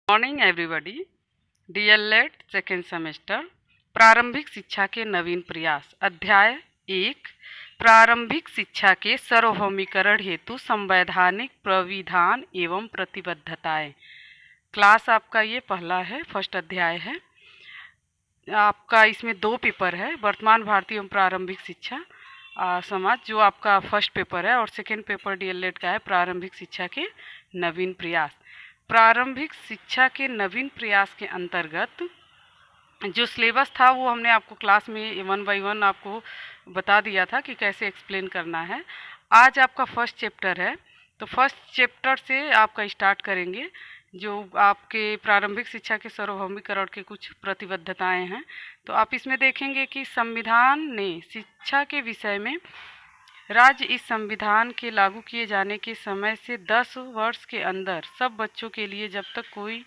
Morning everybody. DElEd second semester प्रारंभिक शिक्षा के नवीन प्रयास अध्याय 1 प्रारंभिक शिक्षा के सार्वभौमिकरण हेतु संवैधानिक प्राविधान एवं प्रतिबद्धताएं। क्लास आपका ये पहला है, फर्स्ट अध्याय है आपका। इसमें 2 पेपर है, वर्तमान भारतीय एवं प्रारंभिक शिक्षा समाज जो आपका फर्स्ट पेपर है, और सेकेंड पेपर डीएलएड का है प्रारंभिक शिक्षा के नवीन प्रयास। प्रारंभिक शिक्षा के नवीन प्रयास के अंतर्गत जो सिलेबस था वो हमने आपको क्लास में 1 बाय 1 आपको बता दिया था कि कैसे एक्सप्लेन करना है। आज आपका फर्स्ट चैप्टर है, तो फर्स्ट चैप्टर से आपका स्टार्ट करेंगे। जो आपके प्रारंभिक शिक्षा के सार्वभौमिकरण के कुछ प्रतिबद्धताएं हैं, तो आप इसमें देखेंगे कि संविधान ने शिक्षा के विषय में राज्य इस संविधान के लागू किए जाने के समय से 10 वर्ष के अंदर सब बच्चों के लिए जब तक कोई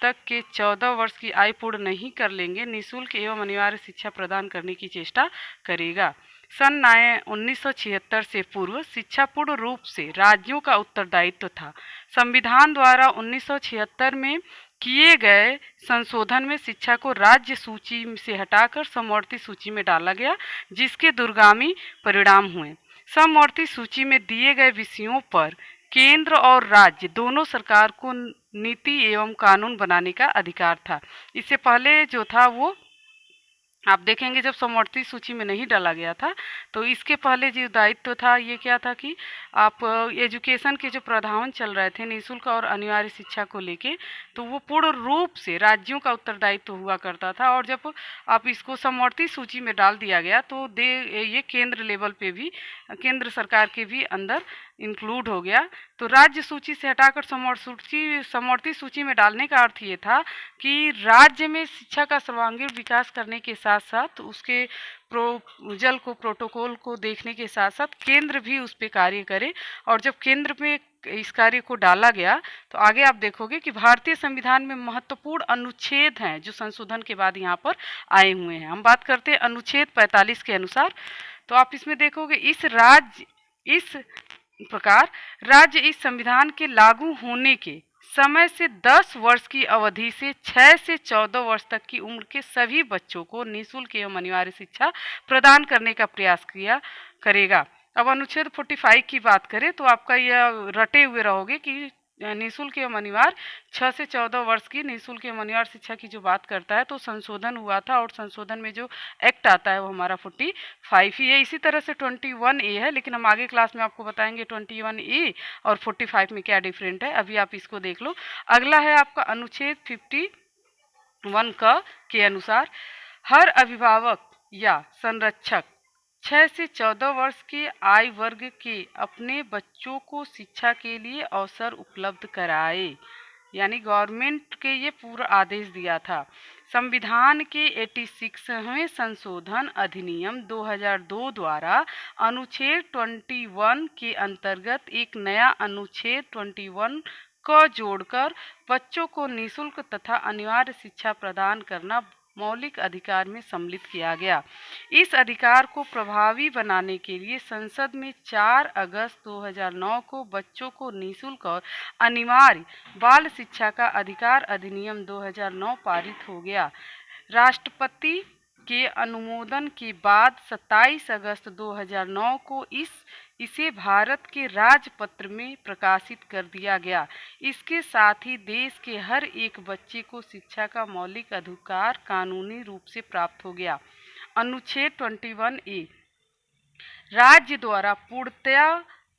तक के 14 वर्ष की आयु पूर्ण नहीं कर लेंगे निःशुल्क एवं अनिवार्य शिक्षा प्रदान करने की चेष्टा करेगा। सन 1976 से पूर्व शिक्षा पूर्ण रूप से राज्यों का उत्तरदायित्व था। संविधान द्वारा 1976 में किए गए संशोधन में शिक्षा को राज्य सूची से हटाकर समवर्ती सूची में डाला गया, जिसके दूरगामी परिणाम हुए। समवर्ती सूची में दिए गए विषयों पर केंद्र और राज्य दोनों सरकार को नीति एवं कानून बनाने का अधिकार था। इससे पहले जो था वो आप देखेंगे जब समवर्ती सूची में नहीं डाला गया था, तो इसके पहले जो दायित्व था ये क्या था कि आप एजुकेशन के जो प्रावधान चल रहे थे निःशुल्क और अनिवार्य शिक्षा को लेके, तो वो पूर्ण रूप से राज्यों का उत्तरदायित्व हुआ करता था। और जब आप इसको समवर्ती सूची में डाल दिया गया तो ये केंद्र लेवल पे भी, केंद्र सरकार के भी अंदर इंक्लूड हो गया। तो राज्य सूची से हटाकर समवर्ती सूची में डालने का अर्थ ये था कि राज्य में शिक्षा का सर्वांगीण विकास करने के साथ साथ उसके जल को प्रोटोकॉल को देखने के साथ साथ केंद्र भी उस पर कार्य करे। और जब केंद्र में इस कार्य को डाला गया तो आगे आप देखोगे कि भारतीय संविधान में महत्वपूर्ण अनुच्छेद हैं जो संशोधन के बाद यहाँ पर आए हुए हैं। हम बात करते हैं अनुच्छेद 45 के अनुसार, तो आप इसमें देखोगे इस प्रकार राज्य इस संविधान के लागू होने के समय से 10 वर्ष की अवधि से 6 से 14 वर्ष तक की उम्र के सभी बच्चों को निःशुल्क एवं अनिवार्य शिक्षा प्रदान करने का प्रयास करेगा। अब अनुच्छेद 45 की बात करें तो आपका यह रटे हुए रहोगे कि निःशुल्क एवं अनिवार्य 6 से 14 वर्ष की निःशुल्क एवं अनिवार्य शिक्षा की जो बात करता है, तो संशोधन हुआ था और संशोधन में जो एक्ट आता है वो हमारा 45 ही है। इसी तरह से 21A है, लेकिन हम आगे क्लास में आपको बताएंगे 21A और 45 में क्या डिफरेंट है। अभी आप इसको देख लो। अगला है आपका अनुच्छेद 51 के अनुसार हर अभिभावक या संरक्षक 6 से 14 वर्ष के आयु वर्ग के अपने बच्चों को शिक्षा के लिए अवसर उपलब्ध कराए, यानी गवर्नमेंट के ये पूरा आदेश दिया था। संविधान के 86वें संशोधन अधिनियम 2002 द्वारा अनुच्छेद 21 के अंतर्गत एक नया अनुच्छेद 21 को जोड़कर बच्चों को निःशुल्क तथा अनिवार्य शिक्षा प्रदान करना मौलिक अधिकार में सम्मिलित किया गया। इस अधिकार को प्रभावी बनाने के लिए संसद में 4 अगस्त 2009 को बच्चों को निःशुल्क और अनिवार्य बाल शिक्षा का अधिकार अधिनियम 2009 पारित हो गया। राष्ट्रपति के अनुमोदन के बाद 27 अगस्त 2009 को इसे भारत के राजपत्र में प्रकाशित कर दिया गया। इसके साथ ही देश के हर एक बच्चे को शिक्षा का मौलिक अधिकार कानूनी रूप से प्राप्त हो गया। अनुच्छेद 21A राज्य द्वारा पूर्णतया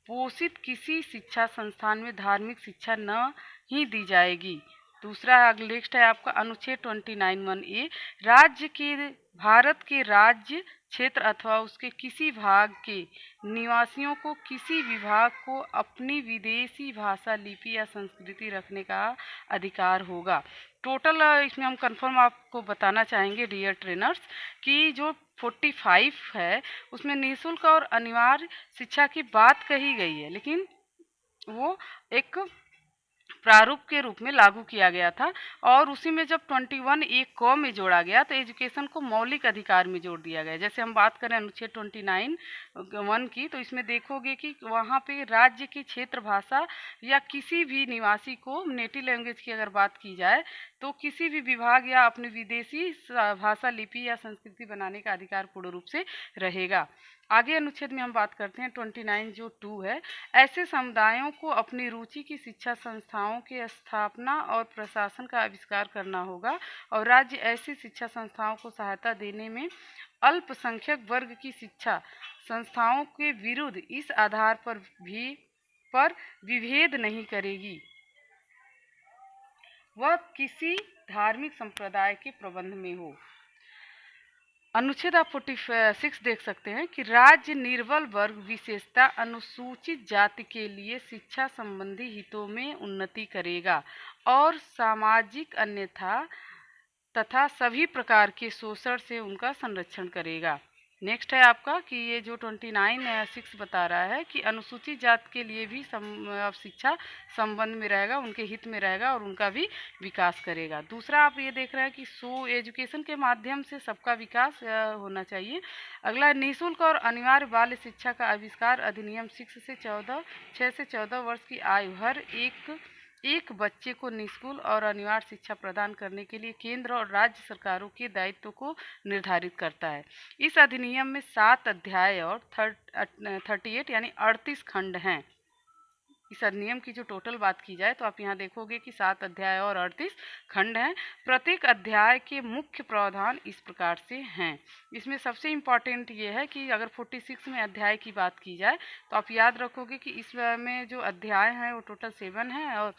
पोषित किसी शिक्षा संस्थान में धार्मिक शिक्षा न ही दी जाएगी। दूसरा नेक्स्ट है आपका अनुच्छेद 29(1)A राज्य के भारत के राज्य क्षेत्र अथवा उसके किसी भाग के निवासियों को किसी विभाग को अपनी विदेशी भाषा लिपि या संस्कृति रखने का अधिकार होगा। टोटल इसमें हम कंफर्म आपको बताना चाहेंगे डियर ट्रेनर्स कि जो 45 है उसमें निःशुल्क और अनिवार्य शिक्षा की बात कही गई है, लेकिन वो एक प्रारूप के रूप में लागू किया गया था। और उसी में जब 21 एक क में जोड़ा गया तो एजुकेशन को मौलिक अधिकार में जोड़ दिया गया। जैसे हम बात करें अनुच्छेद 29(1) की, तो इसमें देखोगे कि वहाँ पे राज्य की क्षेत्र भाषा या किसी भी निवासी को नेटिव लैंग्वेज की अगर बात की जाए तो किसी भी विभाग या अपनी विदेशी भाषा, लिपि या संस्कृति बनाने का अधिकार पूर्ण रूप से रहेगा। आगे अनुच्छेद में हम बात करते हैं 29 जो 2 है, ऐसे समुदायों को अपनी रुचि की शिक्षा संस्थाओं के स्थापना और प्रशासन का आविष्कार करना होगा और राज्य ऐसी शिक्षा संस्थाओं को सहायता देने में अल्पसंख्यक वर्ग की शिक्षा संस्थाओं के विरुद्ध इस आधार पर विभेद नहीं करेगी वह किसी धार्मिक संप्रदाय के प्रबंध में हो। अनुच्छेद आप 46 देख सकते हैं कि राज्य निर्बल वर्ग विशेषता अनुसूचित जाति के लिए शिक्षा संबंधी हितों में उन्नति करेगा और सामाजिक अन्यथा तथा सभी प्रकार के शोषण से उनका संरक्षण करेगा। नेक्स्ट है आपका कि ये जो 29(6) बता रहा है कि अनुसूचित जाति के लिए भी शिक्षा संबंध में रहेगा, उनके हित में रहेगा और उनका भी विकास करेगा। दूसरा आप ये देख रहे हैं कि एजुकेशन के माध्यम से सबका विकास होना चाहिए। अगला निःशुल्क और अनिवार्य बाल शिक्षा का आविष्कार अधिनियम 6 से 14 वर्ष की आयु हर एक बच्चे को निःशुल्क और अनिवार्य शिक्षा प्रदान करने के लिए केंद्र और राज्य सरकारों के दायित्व को निर्धारित करता है। इस अधिनियम में 7 अध्याय और 38 यानी 38 खंड हैं। इस अधिनियम की जो टोटल बात की जाए तो आप यहाँ देखोगे कि 7 अध्याय और 38 खंड हैं। प्रत्येक अध्याय के मुख्य प्रावधान इस प्रकार से हैं। इसमें सबसे इम्पॉर्टेंट ये है कि अगर 46 में अध्याय की बात की जाए तो आप याद रखोगे कि इसमें जो अध्याय हैं वो टोटल 7 हैं और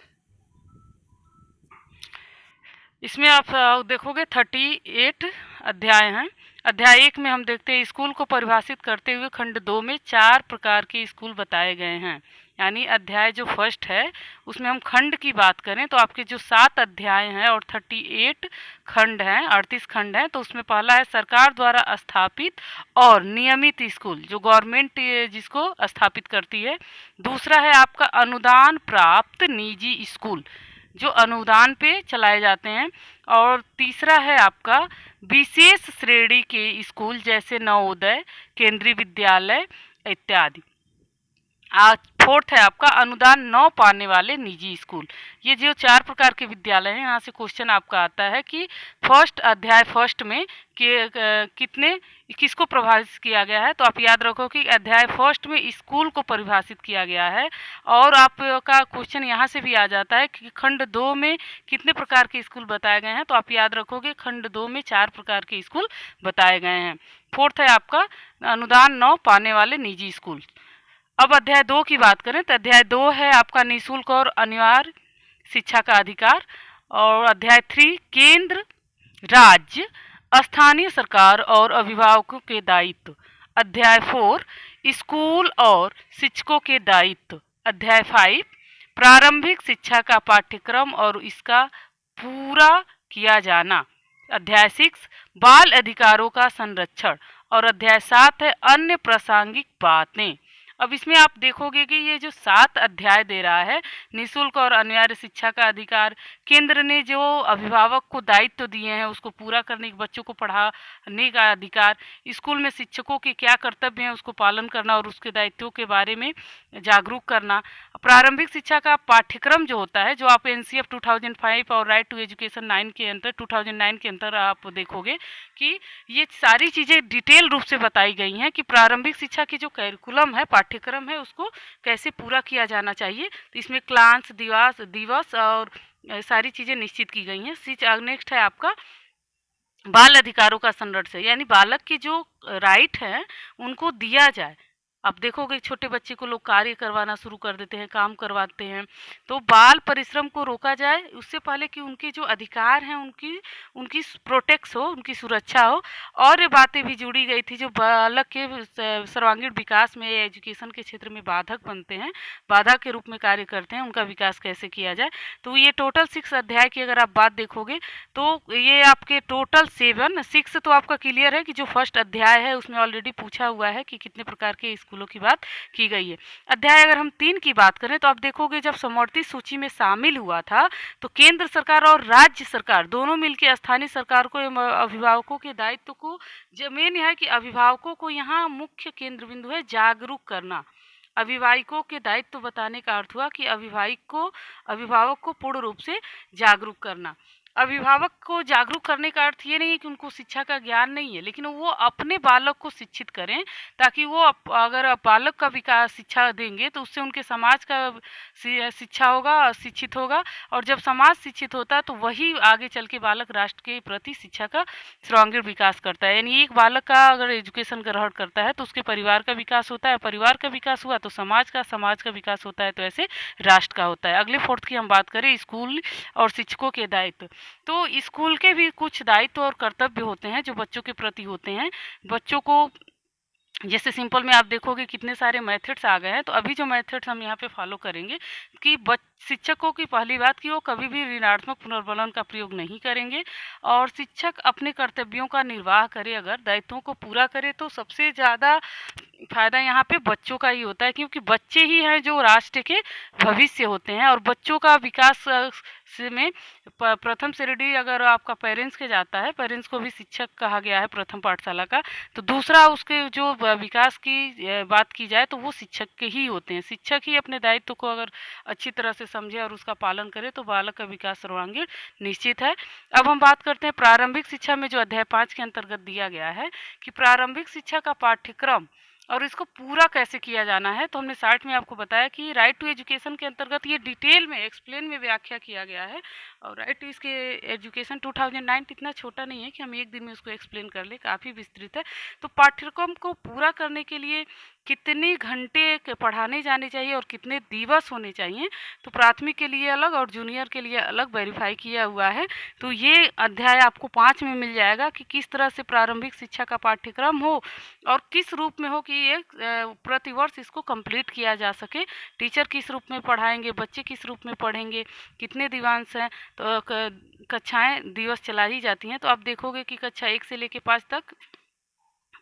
इसमें आप देखोगे 38 अध्याय हैं। अध्याय 1 में हम देखते हैं स्कूल को परिभाषित करते हुए खंड 2 में 4 प्रकार के स्कूल बताए गए हैं। यानी अध्याय जो फर्स्ट है उसमें हम खंड की बात करें तो आपके जो 7 अध्याय हैं और 38 खंड हैं, 38 खंड हैं, तो उसमें पहला है सरकार द्वारा स्थापित और नियमित स्कूल, जो गवर्नमेंट जिसको स्थापित करती है। दूसरा है आपका अनुदान प्राप्त निजी स्कूल, जो अनुदान पे चलाए जाते हैं। और तीसरा है आपका विशेष श्रेणी के स्कूल जैसे नवोदय, केंद्रीय विद्यालय इत्यादि। फोर्थ है आपका अनुदान न पाने वाले निजी स्कूल। ये जो 4 प्रकार के विद्यालय हैं, यहाँ से क्वेश्चन आपका आता है कि अध्याय फर्स्ट में किसको परिभाषित किया गया है। तो आप याद रखो कि अध्याय फर्स्ट में स्कूल को परिभाषित किया गया है। और आपका क्वेश्चन यहाँ से भी आ जाता है कि खंड 2 में कितने प्रकार के स्कूल बताए गए हैं। तो आप याद रखोगे खंड 2 में 4 प्रकार के स्कूल बताए गए हैं। फोर्थ है आपका अनुदान न पाने वाले निजी स्कूल। अब अध्याय 2 की बात करें तो अध्याय 2 है आपका निःशुल्क और अनिवार्य शिक्षा का अधिकार। और अध्याय 3 केंद्र, राज्य, स्थानीय सरकार और अभिभावकों के दायित्व। अध्याय 4 स्कूल और शिक्षकों के दायित्व। अध्याय 5 प्रारंभिक शिक्षा का पाठ्यक्रम और इसका पूरा किया जाना। अध्याय 6 बाल अधिकारों का संरक्षण। और अध्याय 7 है अन्य प्रासंगिक बातें। अब इसमें आप देखोगे कि ये जो 7 अध्याय दे रहा है, निःशुल्क और अनिवार्य शिक्षा का अधिकार, केंद्र ने जो अभिभावक को दायित्व दिए हैं उसको पूरा करने, बच्चों को पढ़ाने का अधिकार, स्कूल में शिक्षकों के क्या कर्तव्य हैं उसको पालन करना और उसके दायित्वों के बारे में जागरूक करना। प्रारंभिक शिक्षा का पाठ्यक्रम जो होता है, जो आप NCF 2005 और राइट टू एजुकेशन 9 के अंतर 2009 के अंतर आप देखोगे कि ये सारी चीज़ें डिटेल रूप से बताई गई हैं कि प्रारंभिक शिक्षा की जो कैरिकुलम है, पाठ्यक्रम है, उसको कैसे पूरा किया जाना चाहिए। तो इसमें क्लास, दिवस और सारी चीज़ें निश्चित की गई हैं। नेक्स्ट है आपका बाल अधिकारों का संरक्षण, यानी बालक के जो राइट हैं उनको दिया जाए। आप देखोगे छोटे बच्चे को लोग कार्य करवाना शुरू कर देते हैं, काम करवाते हैं, तो बाल परिश्रम को रोका जाए उससे पहले कि उनके जो अधिकार हैं उनकी प्रोटेक्ट हो, उनकी सुरक्षा हो। और ये बातें भी जुड़ी गई थी जो बालक के सर्वांगीण विकास में, एजुकेशन के क्षेत्र में बाधक बनते हैं, बाधा के रूप में कार्य करते हैं, उनका विकास कैसे किया जाए। तो ये टोटल 6 अध्याय की अगर आप बात देखोगे तो ये आपके टोटल 6 तो आपका क्लियर है कि जो फर्स्ट अध्याय है उसमें ऑलरेडी पूछा हुआ है कि कितने प्रकार के स्कूल स्कूलों की बात की गई है। अध्याय अगर हम 3 की बात करें तो आप देखोगे जब समवर्ती सूची में शामिल हुआ था तो केंद्र सरकार और राज्य सरकार दोनों मिलकर स्थानीय सरकार को एवं अभिभावकों के दायित्व को मेन है कि अभिभावकों को यहाँ मुख्य केंद्र बिंदु है जागरूक करना। अभिभावकों के दायित्व बताने का अर्थ हुआ कि अभिभावक को पूर्ण रूप से जागरूक करना। अभिभावक को जागरूक करने का अर्थ ये नहीं है कि उनको शिक्षा का ज्ञान नहीं है, लेकिन वो अपने बालक को शिक्षित करें ताकि वो अगर बालक का विकास शिक्षा देंगे तो उससे उनके समाज का शिक्षा होगा, शिक्षित होगा, और जब समाज शिक्षित होता है तो वही आगे चल के बालक राष्ट्र के प्रति शिक्षा का सर्वांगीण विकास करता है। यानी एक बालक का अगर एजुकेशन ग्रहण करता है तो उसके परिवार का विकास होता है, परिवार का विकास हुआ तो समाज का विकास होता है, तो ऐसे राष्ट्र का होता है। अगले 4th की हम बात करें स्कूल और शिक्षकों के दायित्व, तो स्कूल के भी कुछ दायित्व और कर्तव्य होते हैं जो बच्चों के प्रति होते हैं। बच्चों को जैसे सिंपल में आप देखोगे कितने सारे मेथड्स आ गए हैं, तो अभी जो मेथड्स हम यहाँ पे फॉलो करेंगे कि शिक्षकों की पहली बात कि वो कभी भी ऋणात्मक पुनर्बलन का प्रयोग नहीं करेंगे, और शिक्षक अपने कर्तव्यों का निर्वाह करे, अगर दायित्वों को पूरा करे तो सबसे ज़्यादा फायदा यहाँ पे बच्चों का ही होता है, क्योंकि बच्चे ही हैं जो राष्ट्र के भविष्य होते हैं। और बच्चों का विकास में प्रथम श्रेणी अगर आपका पेरेंट्स के जाता है, पेरेंट्स को भी शिक्षक कहा गया है प्रथम पाठशाला का, तो दूसरा उसके जो विकास की बात की जाए तो वो शिक्षक के ही होते हैं। शिक्षक ही अपने दायित्व को अगर अच्छी तरह से समझे और उसका पालन करे तो बालक का विकास सर्वांगीण निश्चित है। अब हम बात करते हैं प्रारंभिक शिक्षा में जो अध्याय 5 के अंतर्गत दिया गया है कि प्रारंभिक शिक्षा का पाठ्यक्रम और इसको पूरा कैसे किया जाना है। तो हमने 60 में आपको बताया कि राइट टू एजुकेशन के अंतर्गत ये डिटेल में एक्सप्लेन में व्याख्या किया गया है, और राइट टू इसके एजुकेशन 2009 इतना छोटा नहीं है कि हम एक दिन में उसको एक्सप्लेन कर ले, काफ़ी विस्तृत है। तो पाठ्यक्रम को पूरा करने के लिए कितने घंटे पढ़ाने जाने चाहिए और कितने दिवस होने चाहिए, तो प्राथमिक के लिए अलग और जूनियर के लिए अलग वेरीफाई किया हुआ है। तो ये अध्याय आपको 5 में मिल जाएगा कि किस तरह से प्रारंभिक शिक्षा का पाठ्यक्रम हो और किस रूप में हो कि ये प्रतिवर्ष इसको कंप्लीट किया जा सके। टीचर किस रूप में पढ़ाएंगे, बच्चे किस रूप में पढ़ेंगे, कितने दिवस हैं, तो कक्षाएं दिवस चलाई जाती हैं। तो आप देखोगे कि कक्षा 1 से लेके 5 तक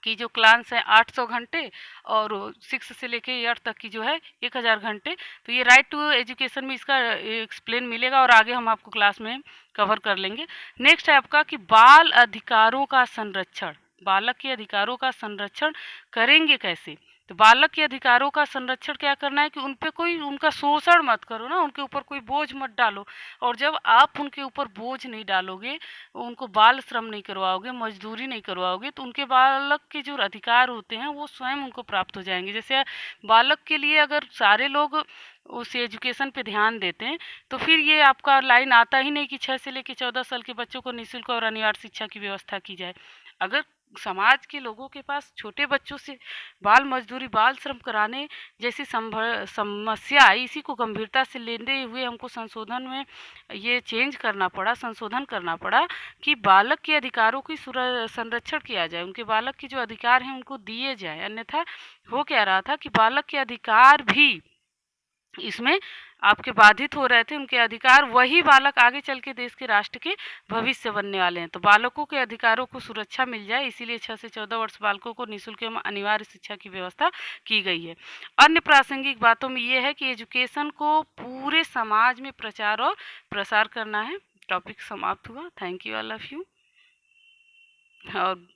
की जो क्लास है 800 घंटे, और 6 से लेके 8 तक की जो है 1000 घंटे। तो ये राइट टू एजुकेशन में इसका एक्सप्लेन मिलेगा और आगे हम आपको क्लास में कवर कर लेंगे। नेक्स्ट है आपका कि बाल अधिकारों का संरक्षण, बालक के अधिकारों का संरक्षण करेंगे कैसे। तो बालक के अधिकारों का संरक्षण क्या करना है कि उन पे कोई उनका शोषण मत करो ना, उनके ऊपर कोई बोझ मत डालो। और जब आप उनके ऊपर बोझ नहीं डालोगे, उनको बाल श्रम नहीं करवाओगे, मजदूरी नहीं करवाओगे, तो उनके बालक के जो अधिकार होते हैं वो स्वयं उनको प्राप्त हो जाएंगे। जैसे बालक के लिए अगर सारे लोग उस एजुकेशन पे ध्यान देते हैं तो फिर ये आपका लाइन आता ही नहीं कि 6 से लेकर 14 साल के बच्चों को निःशुल्क और अनिवार्य शिक्षा की व्यवस्था की जाए। अगर समाज के लोगों के पास छोटे बच्चों से बाल मजदूरी, बाल श्रम कराने जैसी समस्या आई, इसी को गंभीरता से लेते हुए हमको संशोधन में ये संशोधन करना पड़ा कि बालक के अधिकारों की संरक्षण किया जाए, उनके बालक के जो अधिकार हैं उनको दिए जाए। अन्यथा हो क्या रहा था कि बालक के अधिकार भी इसमें आपके बाधित हो रहे थे, उनके अधिकार, वही बालक आगे चल के देश के राष्ट्र के भविष्य बनने वाले हैं। तो बालकों के अधिकारों को सुरक्षा मिल जाए, इसीलिए 6 से 14 वर्ष बालकों को निःशुल्क एवं अनिवार्य शिक्षा की व्यवस्था की गई है। अन्य प्रासंगिक बातों में ये है कि एजुकेशन को पूरे समाज में प्रचार और प्रसार करना है। टॉपिक समाप्त हुआ। Thank you all of you. और